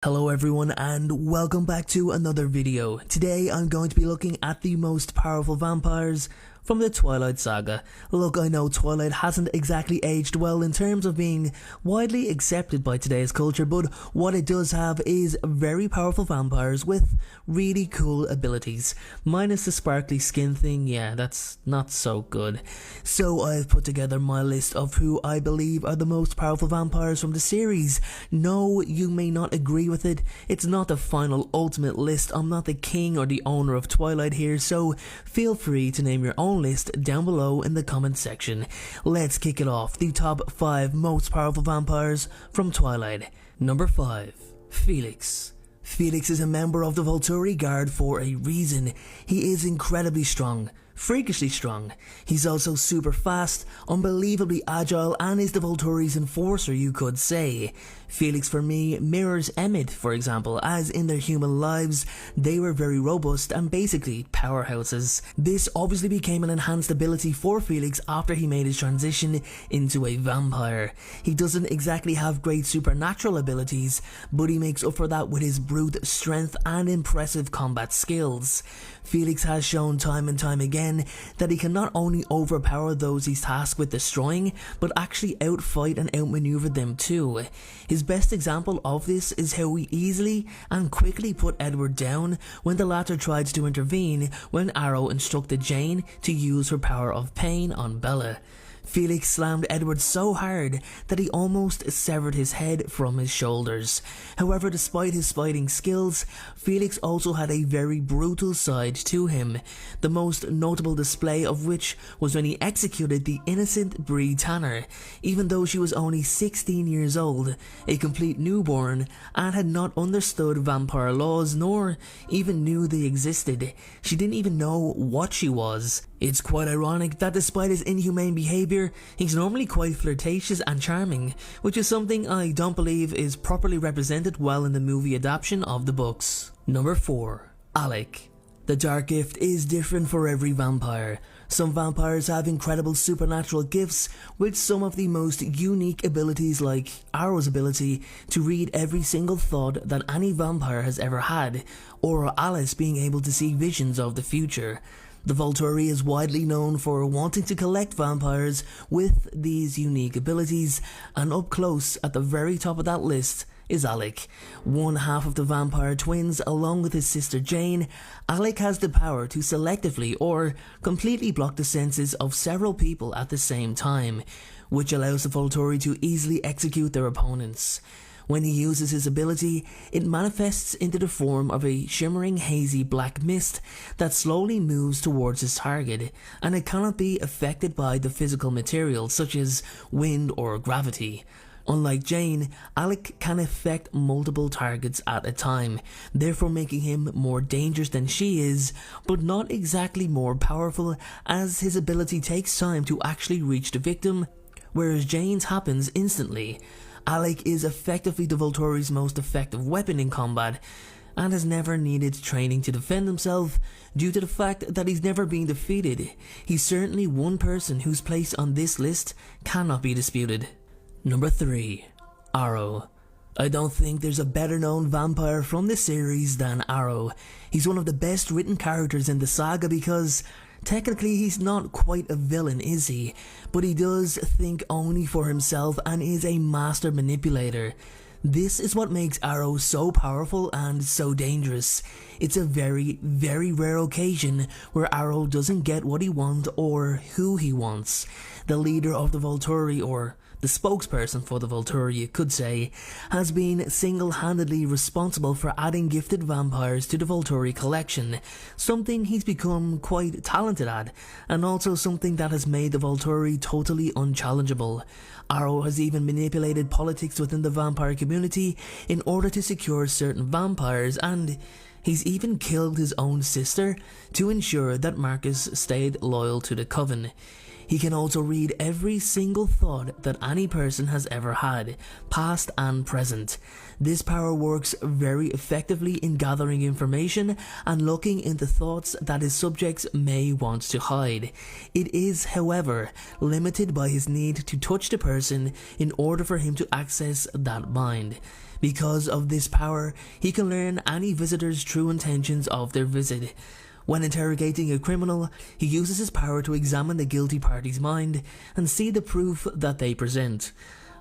Hello everyone and welcome back to another video. Today I'm going to be looking at the most powerful vampires from the Twilight saga. Look, I know Twilight hasn't exactly aged well in terms of being widely accepted by today's culture, but what it does have is very powerful vampires with really cool abilities. Minus the sparkly skin thing, yeah, that's not so good. So I've put together my list of who I believe are the most powerful vampires from the series. No, you may not agree with it. It's not the final ultimate list. I'm not the king or the owner of Twilight here, so feel free to name your own list down below in the comment section. Let's kick it off. The top 5 most powerful vampires from Twilight. Number 5. Felix. Felix is a member of the Volturi Guard for a reason. He is incredibly strong. Freakishly strong. He's also super fast, unbelievably agile, and is the Volturi's enforcer, you could say. Felix for me mirrors Emmett, for example, as in their human lives they were very robust and basically powerhouses. This obviously became an enhanced ability for Felix after he made his transition into a vampire. He doesn't exactly have great supernatural abilities, but he makes up for that with his brute strength and impressive combat skills. Felix has shown time and time again that he can not only overpower those he's tasked with destroying, but actually outfight and outmaneuver them too. His best example of this is how he easily and quickly put Edward down when the latter tried to intervene when Arrow instructed Jane to use her power of pain on Bella. Felix slammed Edward so hard that he almost severed his head from his shoulders. However, despite his fighting skills, Felix also had a very brutal side to him, the most notable display of which was when he executed the innocent Bree Tanner, even though she was only 16 years old, a complete newborn, and had not understood vampire laws nor even knew they existed. She didn't even know what she was. It's quite ironic that despite his inhumane behaviour, he's normally quite flirtatious and charming, which is something I don't believe is properly represented well in the movie adaptation of the books. Number 4. Alec. The Dark Gift is different for every vampire. Some vampires have incredible supernatural gifts with some of the most unique abilities, like Arrow's ability to read every single thought that any vampire has ever had, or Alice being able to see visions of the future. The Volturi is widely known for wanting to collect vampires with these unique abilities, and up close at the very top of that list is Alec. One half of the vampire twins, along with his sister Jane, Alec has the power to selectively or completely block the senses of several people at the same time, which allows the Volturi to easily execute their opponents. When he uses his ability, it manifests into the form of a shimmering hazy black mist that slowly moves towards his target, and it cannot be affected by the physical materials such as wind or gravity. Unlike Jane, Alec can affect multiple targets at a time, therefore making him more dangerous than she is, but not exactly more powerful, as his ability takes time to actually reach the victim, whereas Jane's happens instantly. Alec is effectively the Volturi's most effective weapon in combat, and has never needed training to defend himself due to the fact that he's never been defeated. He's certainly one person whose place on this list cannot be disputed. Number 3. Arrow. I don't think there's a better known vampire from this series than Arrow. He's one of the best written characters in the saga because technically he's not quite a villain, is he? But he does think only for himself and is a master manipulator. This is what makes Arrow so powerful and so dangerous. It's a very, very rare occasion where Arrow doesn't get what he wants or who he wants. The leader of the Volturi, or the spokesperson for the Volturi you could say, has been single-handedly responsible for adding gifted vampires to the Volturi collection, something he's become quite talented at, and also something that has made the Volturi totally unchallengeable. Arrow has even manipulated politics within the vampire community in order to secure certain vampires, and he's even killed his own sister to ensure that Marcus stayed loyal to the Coven. He can also read every single thought that any person has ever had, past and present. This power works very effectively in gathering information and looking into thoughts that his subjects may want to hide. It is, however, limited by his need to touch the person in order for him to access that mind. Because of this power, he can learn any visitor's true intentions of their visit. When interrogating a criminal, he uses his power to examine the guilty party's mind and see the proof that they present.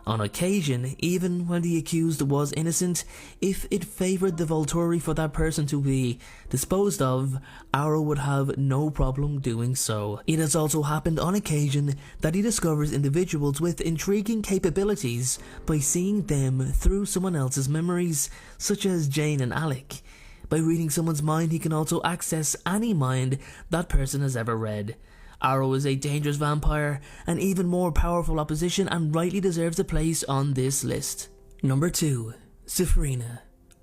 On occasion, even when the accused was innocent, if it favoured the Volturi for that person to be disposed of, Arrow would have no problem doing so. It has also happened on occasion that he discovers individuals with intriguing capabilities by seeing them through someone else's memories, such as Jane and Alec. By reading someone's mind, he can also access any mind that person has ever read. Arrow is a dangerous vampire, an even more powerful opposition, and rightly deserves a place on this list. Number 2. Saphirina.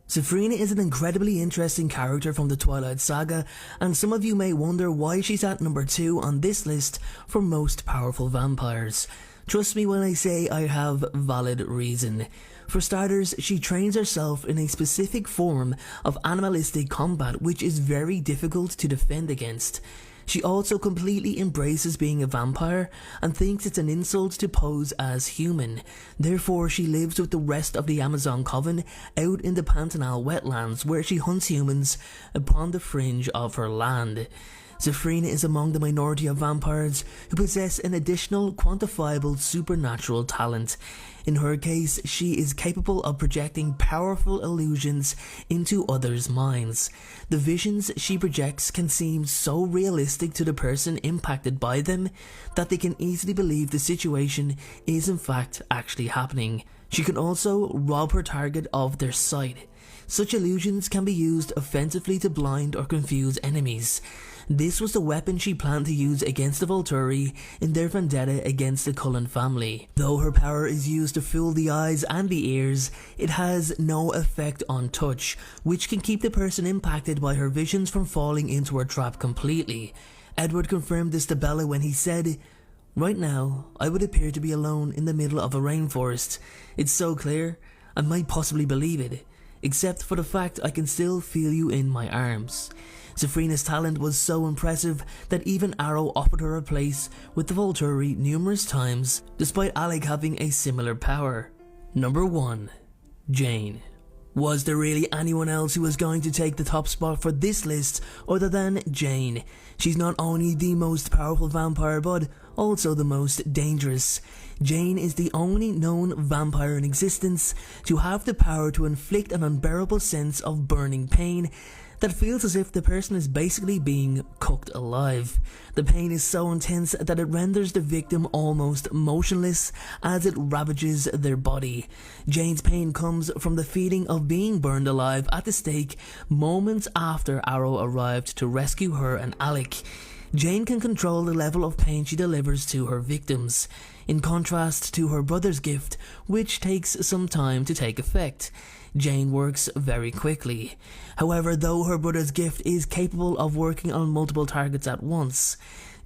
Saphirina is an incredibly interesting character from the Twilight Saga, and some of you may wonder why she's at number 2 on this list for most powerful vampires. Trust me when I say I have valid reason. For starters, she trains herself in a specific form of animalistic combat which is very difficult to defend against. She also completely embraces being a vampire and thinks it's an insult to pose as human. Therefore, she lives with the rest of the Amazon Coven out in the Pantanal wetlands where she hunts humans upon the fringe of her land. Saphirina is among the minority of vampires who possess an additional quantifiable supernatural talent. In her case, she is capable of projecting powerful illusions into others' minds. The visions she projects can seem so realistic to the person impacted by them that they can easily believe the situation is in fact actually happening. She can also rob her target of their sight. Such illusions can be used offensively to blind or confuse enemies. This was the weapon she planned to use against the Volturi in their vendetta against the Cullen family. Though her power is used to fool the eyes and the ears, it has no effect on touch, which can keep the person impacted by her visions from falling into her trap completely. Edward confirmed this to Bella when he said, "Right now, I would appear to be alone in the middle of a rainforest. It's so clear, I might possibly believe it, except for the fact I can still feel you in my arms." Saphirina's talent was so impressive that even Arrow offered her a place with the Volturi numerous times, despite Alec having a similar power. Number 1. Jane. Was there really anyone else who was going to take the top spot for this list other than Jane? She's not only the most powerful vampire but also the most dangerous. Jane is the only known vampire in existence to have the power to inflict an unbearable sense of burning pain that feels as if the person is basically being cooked alive. The pain is so intense that it renders the victim almost motionless as it ravages their body. Jane's pain comes from the feeling of being burned alive at the stake moments after Arrow arrived to rescue her and Alec. Jane can control the level of pain she delivers to her victims, in contrast to her brother's gift, which takes some time to take effect. Jane works very quickly. However, though her brother's gift is capable of working on multiple targets at once,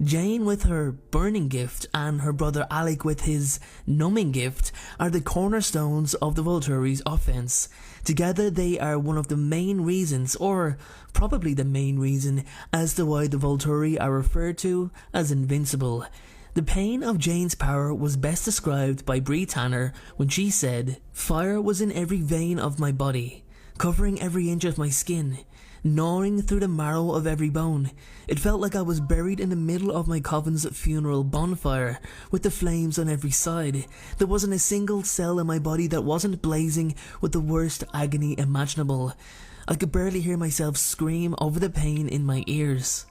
Jane with her burning gift and her brother Alec with his numbing gift are the cornerstones of the Volturi's offense. Together they are one of the main reasons, or probably the main reason, as to why the Volturi are referred to as invincible. The pain of Jane's power was best described by Bree Tanner when she said, "Fire was in every vein of my body, covering every inch of my skin, gnawing through the marrow of every bone. It felt like I was buried in the middle of my coven's funeral bonfire, with the flames on every side. There wasn't a single cell in my body that wasn't blazing with the worst agony imaginable. I could barely hear myself scream over the pain in my ears."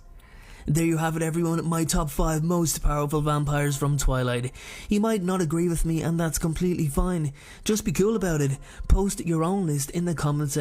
There you have it, everyone, my top 5 most powerful vampires from Twilight. You might not agree with me, and that's completely fine. Just be cool about it. Post your own list in the comments